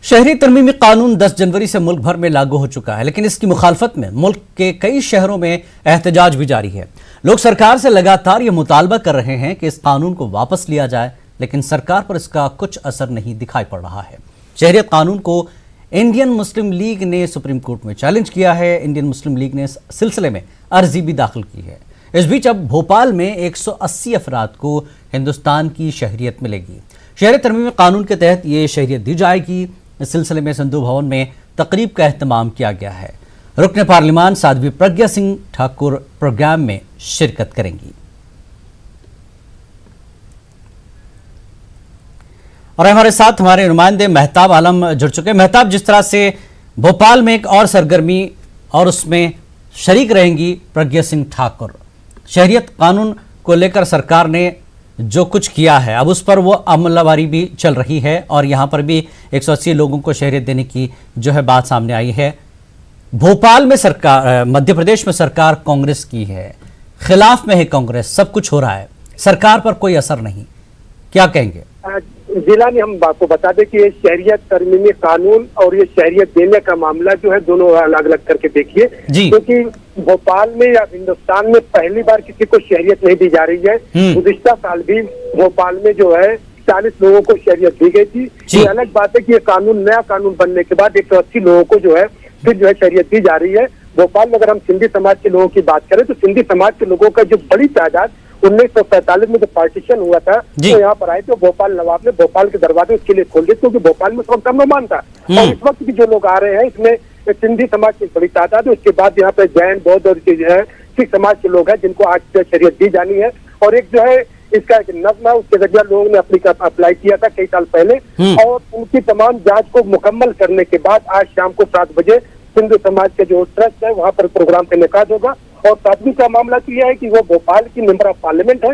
शहरी तरमीमी कानून 10 जनवरी से मुल्क भर में लागू हो चुका है, लेकिन इसकी मुखालफत में मुल्क के कई शहरों में एहतजाज भी जारी है। लोग सरकार से लगातार ये मुतालबा कर रहे हैं कि इस कानून को वापस लिया जाए, लेकिन सरकार पर इसका कुछ असर नहीं दिखाई पड़ रहा है। शहरियत कानून को इंडियन मुस्लिम लीग ने सुप्रीम कोर्ट में चैलेंज किया है। इंडियन मुस्लिम लीग ने इस सिलसिले में अर्जी भी दाखिल की है। इस बीच अब भोपाल में 180 अफराद को हिंदुस्तान की शहरियत मिलेगी। शहरी तरमीमी कानून के तहत ये शहरियत दी जाएगी। इस सिलसिले में संधू भवन में तकरीब का एहतमाम किया गया है। रुकन पार्लिमान साध्वी प्रज्ञा सिंह ठाकुर प्रोग्राम में शिरकत करेंगी। और हमारे साथ हमारे नुमाइंदे मेहताब आलम जुड़ चुके हैं। मेहताब, जिस तरह से भोपाल में एक और सरगर्मी और उसमें शरीक रहेंगी प्रज्ञा सिंह ठाकुर, शहरियत कानून को लेकर सरकार ने जो कुछ किया है अब उस पर वो अमलवारी भी चल रही है और यहाँ पर भी 180 लोगों को शहरियत देने की जो है बात सामने आई है। भोपाल में सरकार, मध्य प्रदेश में सरकार कांग्रेस की है, खिलाफ में है कांग्रेस, सब कुछ हो रहा है, सरकार पर कोई असर नहीं, क्या कहेंगे? जिला ने हम आपको बता दें कि ये शहरियत तरमीमी कानून और ये शहरियत देने का मामला जो है दोनों अलग अलग करके देखिए, क्योंकि भोपाल में या हिंदुस्तान में पहली बार किसी को शहरियत नहीं दी जा रही है। गुज़िश्ता साल भी भोपाल में जो है 40 लोगों को शहरियत दी गई थी। ये अलग बात है कि ये कानून, नया कानून बनने के बाद 180 लोगों को जो है फिर जो है शहरियत दी जा रही है। भोपाल में अगर हम सिंधी समाज के लोगों की बात करें तो सिंधी समाज के लोगों का जो बड़ी तादाद 1945 में जो पार्टीशन हुआ था तो यहाँ पर आए थे। भोपाल नवाब ने भोपाल के दरवाजे उसके लिए खोल दिए क्योंकि भोपाल में सब मेहमान था। और इस वक्त भी जो लोग आ रहे हैं इसमें सिंधी समाज की बड़ी तादाद है। उसके बाद यहाँ पे जैन, बौद्ध और जो है सिख समाज के लोग हैं जिनको आज शरीयत दी जानी है। और एक जो है इसका एक नज़्म है, उसके जरिए लोगों ने अप्लाई किया था कई साल पहले और उनकी तमाम जांच को मुकम्मल करने के बाद आज शाम को 7 बजे सिंधु समाज के जो ट्रस्ट है वहाँ पर प्रोग्राम का इनेकाद होगा। और सातवीं का मामला तो यह है कि वो भोपाल की मेंबर ऑफ पार्लियामेंट है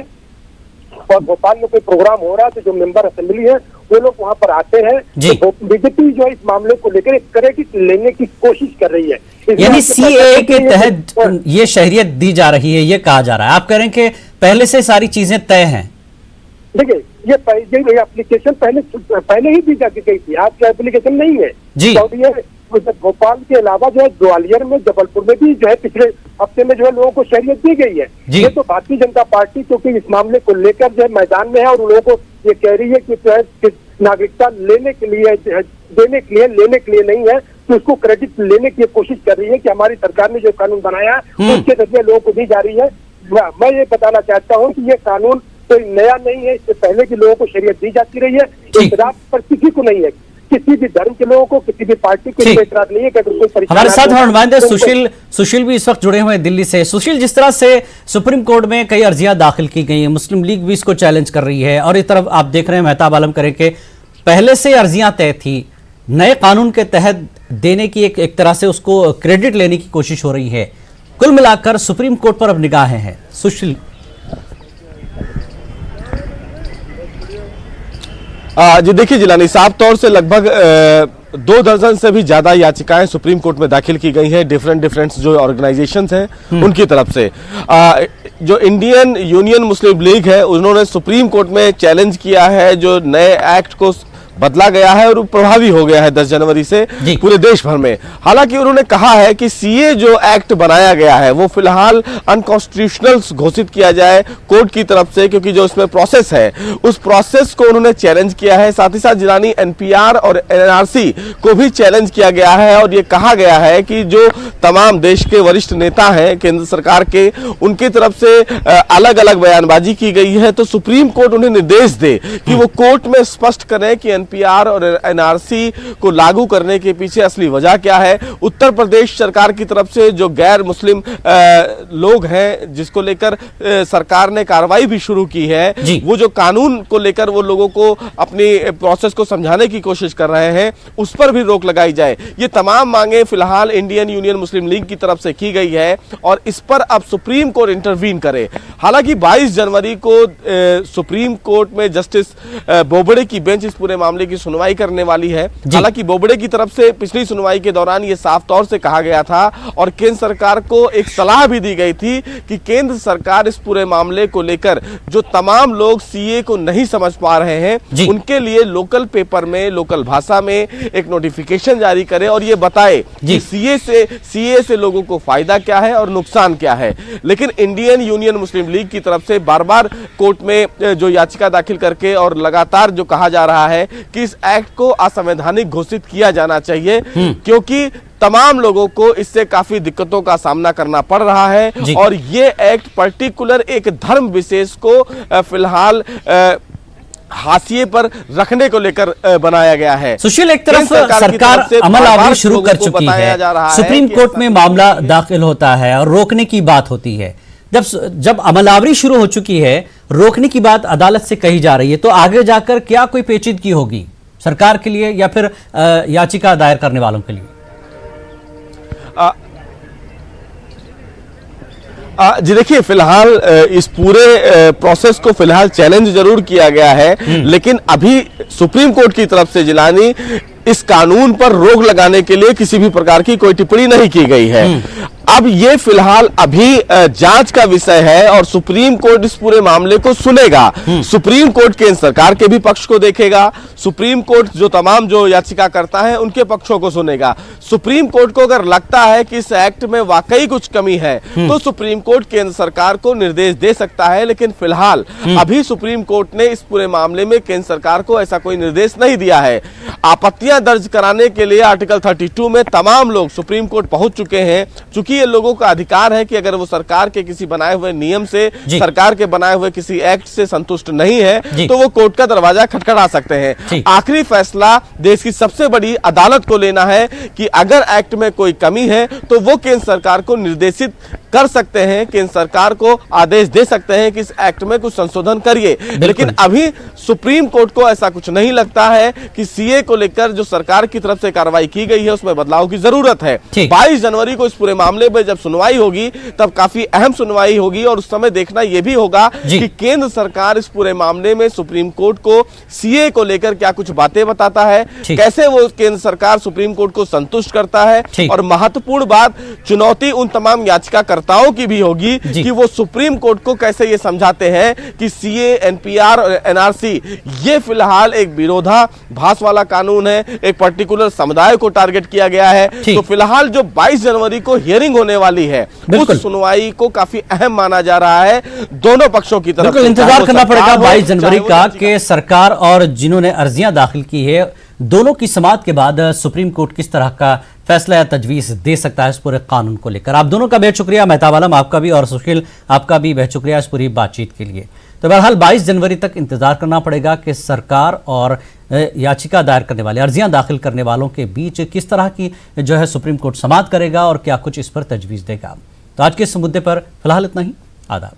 और भोपाल में कोई प्रोग्राम हो रहा है तो जो मेंबर असेंबली है वो लोग वहाँ पर आते हैं। तो बीजेपी जो है इस मामले को लेकर एक तरह की लेने की कोशिश कर रही है। यानी सीएए के तहत ये शहरियत दी जा रही है, ये कहा जा रहा है। आप कह रहे हैं कि पहले से सारी चीजें तय हैं? देखिए ये एप्लीकेशन पहले ही दी जा गई थी, आज की एप्लीकेशन नहीं है जी। और ये भोपाल के अलावा जो है ग्वालियर में, जबलपुर में भी जो है पिछले हफ्ते में जो है लोगों को शहरियत दी गई है। ये तो भारतीय जनता पार्टी क्योंकि इस मामले को लेकर जो है मैदान में है और लोगों को ये कह रही है कि जो है नागरिकता लेने के लिए, देने के लिए, लेने के लिए नहीं है, तो उसको क्रेडिट लेने की कोशिश कर रही है कि हमारी सरकार ने जो कानून बनाया है उसके जरिए लोगों को दी जा रही है। मैं ये बताना चाहता हूँ कि ये कानून कोई नया नहीं है, इससे पहले की लोगों को शहरियत दी जाती रही है। इतराज पर किसी को नहीं है, किसी भी धर्म के लोगों को, किसी भी पार्टी को इतराज नहीं है कि अगर कोई हमारे साथ हमारे नुमाइंदे सुशील भी इस वक्त जुड़े हुए हैं दिल्ली से। सुशील, जिस तरह से सुप्रीम कोर्ट में कई अर्जियां दाखिल की गई हैं, मुस्लिम लीग भी इसको चैलेंज कर रही है और इस तरफ आप देख रहे हैं मेहताब आलम करें कि पहले से अर्जियां तय थी, नए कानून के तहत देने की एक तरह से उसको क्रेडिट लेने की कोशिश हो रही है। कुल मिलाकर सुप्रीम कोर्ट पर अब निगाहें हैं। सुशील जी देखिए जिलानी, साफ तौर से लगभग 2 दर्जन से भी ज्यादा याचिकाएं सुप्रीम कोर्ट में दाखिल की गई हैं डिफरेंट जो ऑर्गेनाइजेशंस हैं उनकी तरफ से। जो इंडियन यूनियन मुस्लिम लीग है उन्होंने सुप्रीम कोर्ट में चैलेंज किया है जो नए एक्ट को बदला गया है और प्रभावी हो गया है 10 जनवरी से पूरे देश भर में। हालांकि उन्होंने कहा है कि सीए जो एक्ट बनाया गया है वो फिलहाल अनकॉन्स्टिट्यूशनल घोषित किया जाए कोर्ट की तरफ से, क्योंकि जो इसमें प्रोसेस है उस प्रोसेस को उन्होंने चैलेंज किया है। साथ ही साथ जिलानी एनपीआर और एनआरसी को भी चैलेंज किया गया है और ये कहा गया है कि जो तमाम देश के वरिष्ठ नेता हैं केंद्र सरकार के, उनकी तरफ से अलग अलग बयानबाजी की गई है। तो सुप्रीम कोर्ट उन्हें निर्देश दे कि वो कोर्ट में स्पष्ट करें कि एनपीआर और एनआरसी को लागू करने के पीछे असली वजह क्या है। उत्तर प्रदेश सरकार की तरफ से जो गैर मुस्लिम लोग हैं जिसको लेकर सरकार ने कार्रवाई भी शुरू की है, वो जो कानून को लेकर वो लोगों को अपनी प्रोसेस को समझाने की कोशिश कर रहे हैं, उस पर भी रोक लगाई जाए। ये तमाम मांगे फिलहाल इंडियन यूनियन मुस्लिम लीग की तरफ से की गई है और इस पर अब सुप्रीम कोर्ट इंटरवीन करे। हालांकि 22 जनवरी को सुप्रीम कोर्ट में जस्टिस बोबड़े की बेंच इस पूरे मामले की सुनवाई करने वाली है। हालांकि बोबडे की तरफ से पिछली सुनवाई के दौरान ये साफ तौर से कहा गया था और केंद्र सरकार को एक सलाह भी दी गई थी कि केंद्र सरकार इस पूरे मामले को लेकर जो तमाम लोग सीए को नहीं समझ पा रहे हैं उनके लिए लोकल पेपर में, लोकल भाषा में एक नोटिफिकेशन जारी करे और ये बताए कि सीए से लोगों को फायदा क्या है और नुकसान क्या है। लेकिन इंडियन यूनियन मुस्लिम लीग की तरफ से बार बार कोर्ट में जो याचिका दाखिल करके और लगातार जो कहा जा रहा है कि इस एक्ट को असंवैधानिक घोषित किया जाना चाहिए, क्योंकि तमाम लोगों को इससे काफी दिक्कतों का सामना करना पड़ रहा है और ये एक्ट पर्टिकुलर एक धर्म विशेष को फिलहाल हाशिए पर रखने को लेकर बनाया गया है। सुशील, एक तरफ सरकार अमलावरी शुरू कर चुकी है, सुप्रीम कोर्ट में मामला दाखिल होता है और रोकने की बात होती है। जब अमलावरी शुरू हो चुकी है, रोकने की बात अदालत से कही जा रही है, तो आगे जाकर क्या कोई पेचीदगी होगी सरकार के लिए या फिर याचिका दायर करने वालों के लिए? जी देखिए, फिलहाल इस पूरे प्रोसेस को फिलहाल चैलेंज जरूर किया गया है, लेकिन अभी सुप्रीम कोर्ट की तरफ से जिलानी इस कानून पर रोक लगाने के लिए किसी भी प्रकार की कोई टिप्पणी नहीं की गई है। अब ये फिलहाल अभी जांच का विषय है और सुप्रीम कोर्ट इस पूरे मामले को सुनेगा। सुप्रीम कोर्ट केंद्र सरकार के भी पक्ष को देखेगा, सुप्रीम कोर्ट जो तमाम जो याचिका करता है उनके पक्षों को सुनेगा। सुप्रीम कोर्ट को अगर लगता है कि इस एक्ट में वाकई कुछ कमी है तो सुप्रीम कोर्ट केंद्र सरकार को निर्देश दे सकता है, लेकिन फिलहाल अभी सुप्रीम कोर्ट ने इस पूरे मामले में केंद्र सरकार को ऐसा कोई निर्देश नहीं दिया है। आपत्तियां दर्ज कराने के लिए आर्टिकल 32 में तमाम लोग सुप्रीम कोर्ट पहुंच चुके हैं। चूंकि ये लोगों का अधिकार है कि अगर वो सरकार के किसी बनाए हुए नियम से, सरकार के बनाए हुए किसी एक्ट से संतुष्ट नहीं है तो वो कोर्ट का दरवाजा खटखटा सकते हैं। आखिरी फैसला देश की सबसे बड़ी अदालत को लेना है कि अगर एक्ट में कोई कमी है तो वो केंद्र सरकार को निर्देशित कर सकते हैं, केंद्र सरकार को आदेश दे सकते हैं कि इस एक्ट में कुछ संशोधन करिए। लेकिन अभी सुप्रीम कोर्ट को ऐसा कुछ नहीं लगता है कि सीए को लेकर जो सरकार की तरफ से कार्रवाई की गई है उसमें बदलाव की जरूरत है। 22 जनवरी को इस पूरे मामले में जब सुनवाई होगी तब काफी अहम सुनवाई होगी और उस समय देखना यह भी होगा कि केंद्र सरकार इस पूरे मामले में सुप्रीम कोर्ट को सीए को लेकर क्या कुछ बातें बताता है, कैसे वो केंद्र सरकार सुप्रीम कोर्ट को संतुष्ट करता है। और महत्वपूर्ण बात, चुनौती उन तमाम याचिकाकर्ताओं की भी होगी कि वो सुप्रीम कोर्ट को कैसे ये समझाते हैं कि सीए, एनपीआर और एनआरसी ये फिलहाल एक विरोधाभास वाला कानून है, एक पर्टिकुलर समुदाय को टारगेट किया गया है। तो फिलहाल जो 22 जनवरी को हियरिंग होने वाली है उस सुनवाई को काफी अहम माना जा रहा है दोनों पक्षों की तरफ से। इंतजार करना पड़ेगा 22 जनवरी का कि सरकार और जिन्होंने अर्जियां दाखिल की है दोनों की समाअत के बाद सुप्रीम कोर्ट किस तरह का फैसला या तजवीज दे सकता है इस पूरे कानून को लेकर। आप दोनों का बेहद शुक्रिया, मेहताब आलम आपका भी और सुशील आपका भी बेहद शुक्रिया इस पूरी बातचीत के लिए। तो बहरहाल 22 जनवरी तक इंतजार करना पड़ेगा कि सरकार और याचिका दायर करने वाले, अर्जियां दाखिल करने वालों के बीच किस तरह की जो है सुप्रीम कोर्ट समाअत करेगा और क्या कुछ इस पर तजवीज देगा। तो आज के इस मुद्दे पर फिलहाल इतना ही। आदाब।